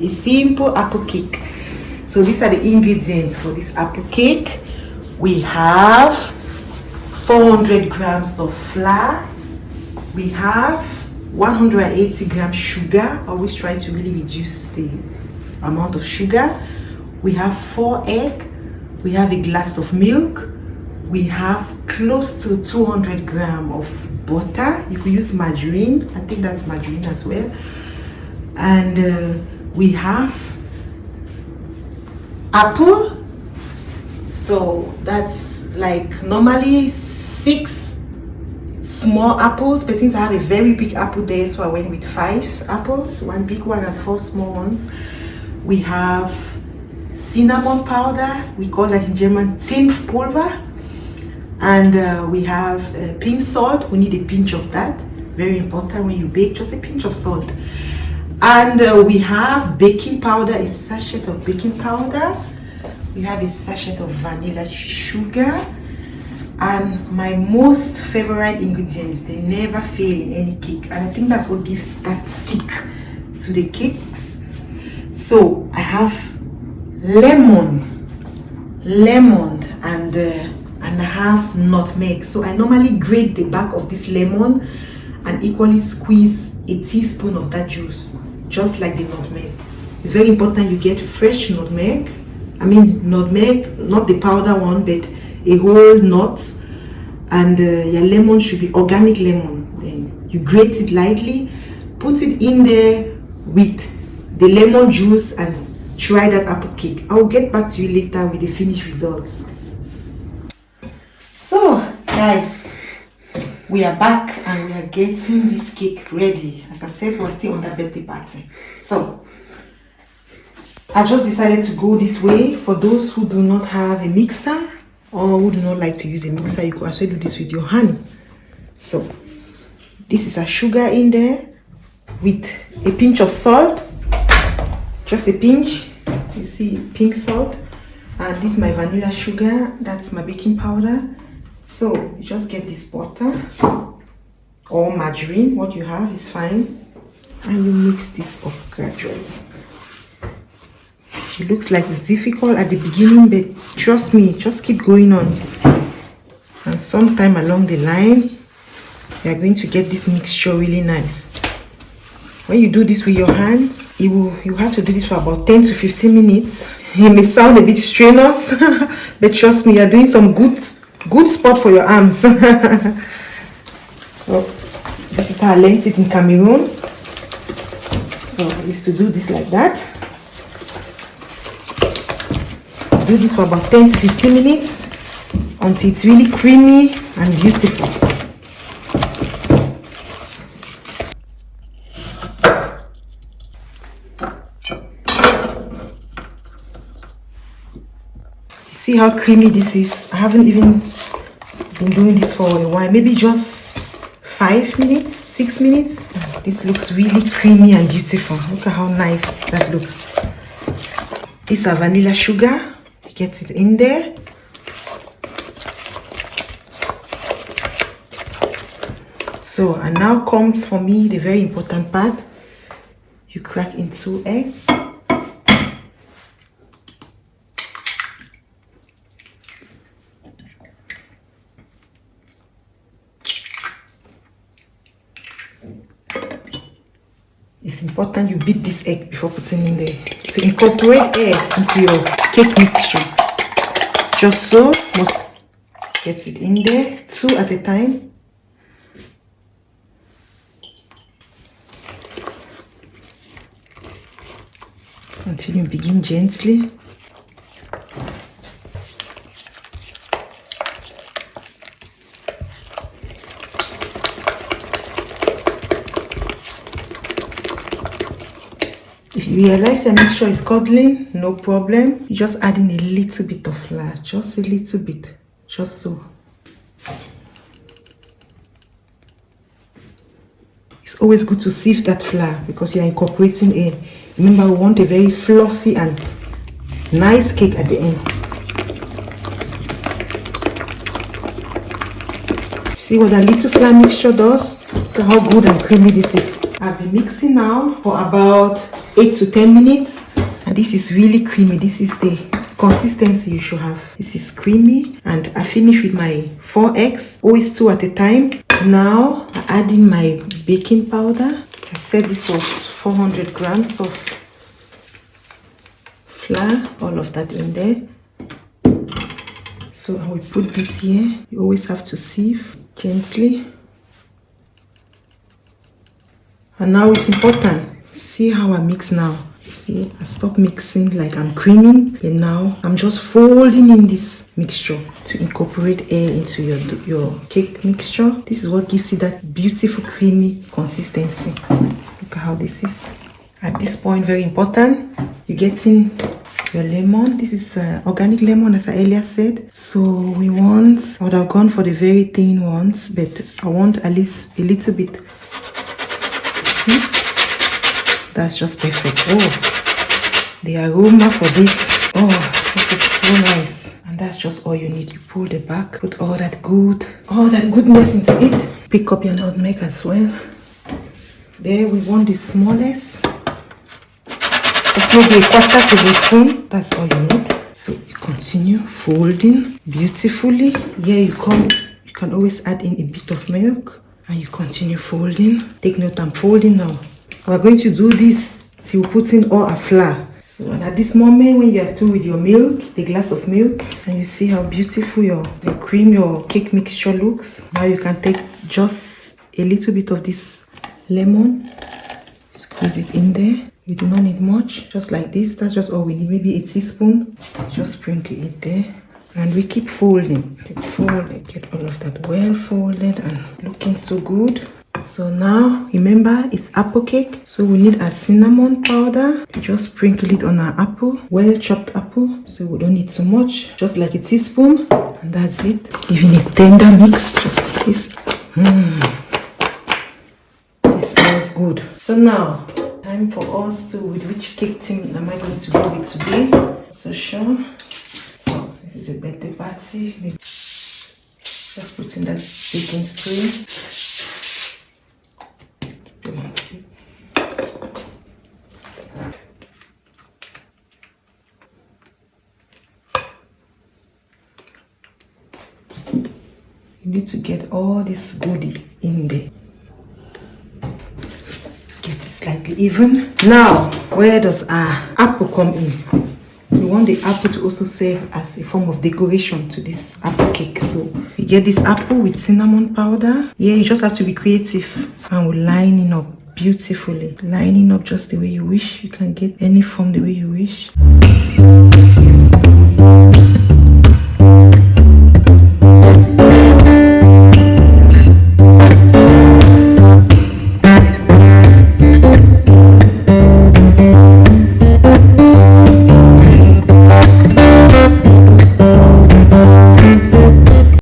A simple apple cake. So these are the ingredients for this apple cake. We have 400 grams of flour. We have 180 grams sugar. Always try to really reduce the amount of sugar. We have 4 eggs. We have a glass of milk. We have close to 200 grams of butter. You could use margarine. I think that's margarine as well. And we have apple. So that's like normally 6 small apples, but since I have a very big apple there, so I went with 5 apples, 1 big one and 4 small ones. We have cinnamon powder, we call that in German Zimtpulver. And we have pink salt. We need a pinch of that, very important when you bake, just a pinch of salt. And we have baking powder, a sachet of baking powder. We have a sachet of vanilla sugar. And my most favorite ingredients, they never fail in any cake. And I think that's what gives that kick to the cakes. So I have lemon, and I have nutmeg. So I normally grate the back of this lemon and equally squeeze a teaspoon of that juice, just like the nutmeg. It's very important you get fresh nutmeg. I mean nutmeg, not the powder one, but a whole nut. And your lemon should be organic lemon. Then you grate it lightly, put it in there with the lemon juice and try that apple cake. I will get back to you later with the finished results. So guys, we are back and we are getting this cake ready. As I said, we're still on that birthday party. So I just decided to go this way. For those who do not have a mixer or who do not like to use a mixer, you could also do this with your hand. So this is a sugar in there with a pinch of salt, just a pinch. You see pink salt. And this is my vanilla sugar, that's my baking powder. So you just get this butter or margarine, what you have is fine, and you mix this up gradually. It looks like it's difficult at the beginning, but trust me, just keep going on. And sometime along the line, you are going to get this mixture really nice. When you do this with your hands, you have to do this for about 10 to 15 minutes. It may sound a bit strenuous, but trust me, you are doing some good spot for your arms. So this is how I learned it in Cameroon. So I used to do this like that. Do this for about 10 to 15 minutes until it's really creamy and beautiful. You see how creamy this is? I haven't even been doing this for a while, maybe just 5 minutes, 6 minutes. This looks really creamy and beautiful. Look at how nice that looks. This is a vanilla sugar. Get it in there. So, and now comes for me the very important part. You crack in 2 eggs. It's important you beat this egg before putting in there. To incorporate egg into your cake mixture. Just so, must get it in there, 2 at a time. Until you begin gently. If you realize your mixture is curdling, no problem. You just add in a little bit of flour, just a little bit, just so. It's always good to sieve that flour because you are incorporating air. Remember, we want a very fluffy and nice cake at the end. See what that little flour mixture does? Look at how good and creamy this is. I've been mixing now for about 8 to 10 minutes. And this is really creamy. This is the consistency you should have. This is creamy. And I finished with my 4 eggs. Always 2 at a time. Now I add in my baking powder. As I said, this was 400 grams of flour. All of that in there. So I will put this here. You always have to sieve gently. And now it's important. See how I mix now. See, I stop mixing like I'm creaming, and now I'm just folding in this mixture to incorporate air into your cake mixture. This is what gives it that beautiful creamy consistency. Look at how this is. At this point, very important, you're getting your lemon. This is organic lemon, as I earlier said. So we want, I would have gone for the very thin ones, but I want at least a little bit. See? That's just perfect. Oh, the aroma for this. Oh, this is so nice. And that's just all you need. You pull the back, put all that goodness into it. Pick up your nutmeg as well. There, we want the smallest. Just maybe a quarter tablespoon. That's all you need. So you continue folding beautifully. Here you come. You can always add in a bit of milk, and you continue folding. Take note, I'm folding now. We're going to do this till we put in all our flour. So, and at this moment, when you are through with your milk, the glass of milk, and you see how beautiful your cream, your cake mixture looks. Now you can take just a little bit of this lemon, squeeze it in there. We do not need much, just like this. That's just all we need, maybe a teaspoon. Just sprinkle it there. And we keep folding. Keep folding. Get all of that well folded and looking so good. So now, remember, it's apple cake. So we need a cinnamon powder. We just sprinkle it on our apple. Well chopped apple. So we don't need too much. Just like a teaspoon. And that's it. Giving a tender mix, just like this. This smells good. So now, time for us to, with which cake tin am I going to go with today? So sure. So this is a birthday party. Just put in that baking spray. You need to get all this goodie in there. Get it slightly even. Now, where does our apple come in? We want the apple to also serve as a form of decoration to this apple cake. So you get this apple with cinnamon powder. Yeah, you just have to be creative. And we're lining up beautifully. Lining up just the way you wish. You can get any form the way you wish.